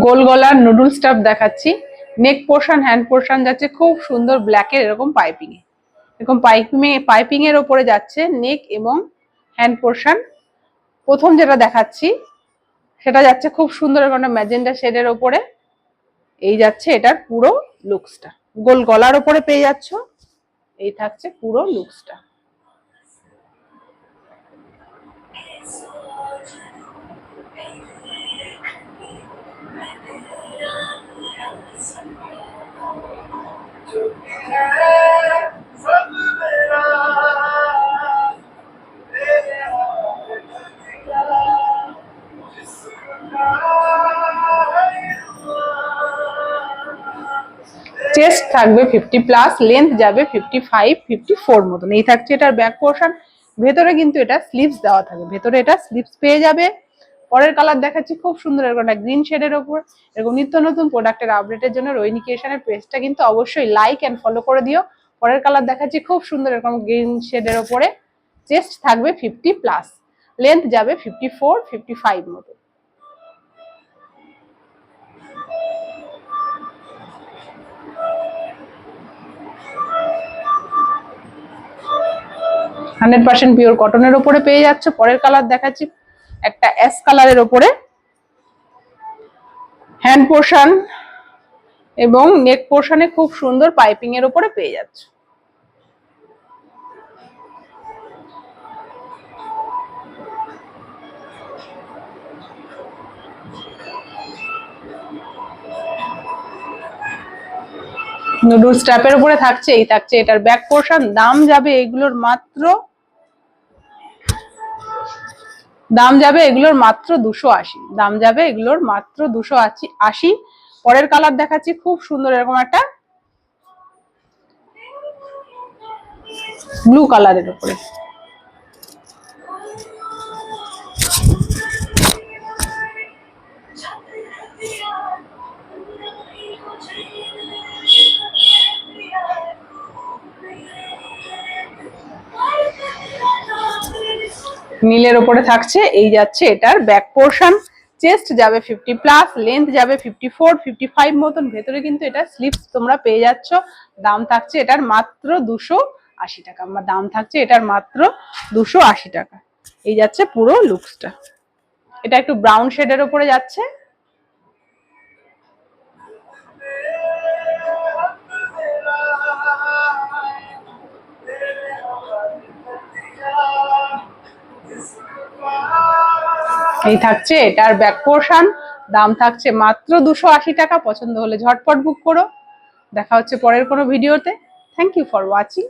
গোল গলার noodle staff দেখাচ্ছি। নেক portion, hand portion যাচ্ছে খুব সুন্দর ব্ল্যাকের এরকম পাইপিং এ, এরকম পাইপিং এর ওপরে যাচ্ছে নেক এবং হ্যান্ড পোর্শন। প্রথম যেটা দেখাচ্ছি সেটা যাচ্ছে খুব সুন্দর একটা ম্যাজেন্ডা শেডের ওপরে। এই যাচ্ছে এটার পুরো লুকসটা, গোল গলার ওপরে পেয়ে যাচ্ছ। এই থাকছে পুরো লুকসটা। চেস্ট থাকবে 50+, লেন্থ যাবে 55, 54 মতন। এই থাকছে এটার ব্যাক পোর্শন। ভেতরে কিন্তু এটা স্লিভস দেওয়া থাকে, ভেতরে এটা স্লিভস পেয়ে যাবে। পরের কালার দেখাচ্ছি খুব সুন্দর এরকম একটা গ্রিন শেডের ওপর। এরকম নিত্য নতুন প্রোডাক্টের আপডেটের জন্য রোহিণী ক্রিয়েশনের পেজটা কিন্তু অবশ্যই লাইক এন্ড ফলো করে দিও। পরের কালার দেখাচ্ছি খুব সুন্দর এরকম গ্রিন শেডের ওপরে। চেস্ট থাকবে 50+, লেন্থ যাবে 54, 55 মতো। হান্ড্রেড পার্সেন্ট পিওর কটনের ওপরে পেয়ে যাচ্ছ। পরের কালার দেখাচ্ছি একটা অ্যাশ কালারের ওপরে। হ্যান্ড পোর্শন এবং নেক পোর্শনে খুব সুন্দর পাইপিং এর ওপরে পেয়ে যাচ্ছ। নুডল স্ট্র্যাপের উপরে থাকছে। এই থাকছে এটার ব্যাক পোর্শন। দাম যাবে এগুলোর মাত্র 280। দাম যাবে এগুলোর মাত্র 280। পরের কালার দেখাচ্ছি খুব সুন্দর এরকম একটা ব্লু কালারের উপরে। নীলের ওপরে থাকছে। এই যাচ্ছে এটার ব্যাক পোর্শন। চেস্ট যাবে 50+, লেন্থ যাবে 54, 55 মতন। ভেতরে কিন্তু এটা স্লিভস তোমরা পেয়ে যাচ্ছ। দাম থাকছে এটার মাত্র 280 টাকা। দাম থাকছে এটার মাত্র 280 টাকা। এই যাচ্ছে পুরো লুকসটা। এটা একটু ব্রাউন শেডের ওপরে যাচ্ছে। এই থাকছে এটার ব্যাক পোর্শন। দাম থাকছে মাত্র 280 টাকা। পছন্দ হলে ঝটপট বুক করো। দেখা হচ্ছে পরের কোনো ভিডিওতে। Thank you for watching.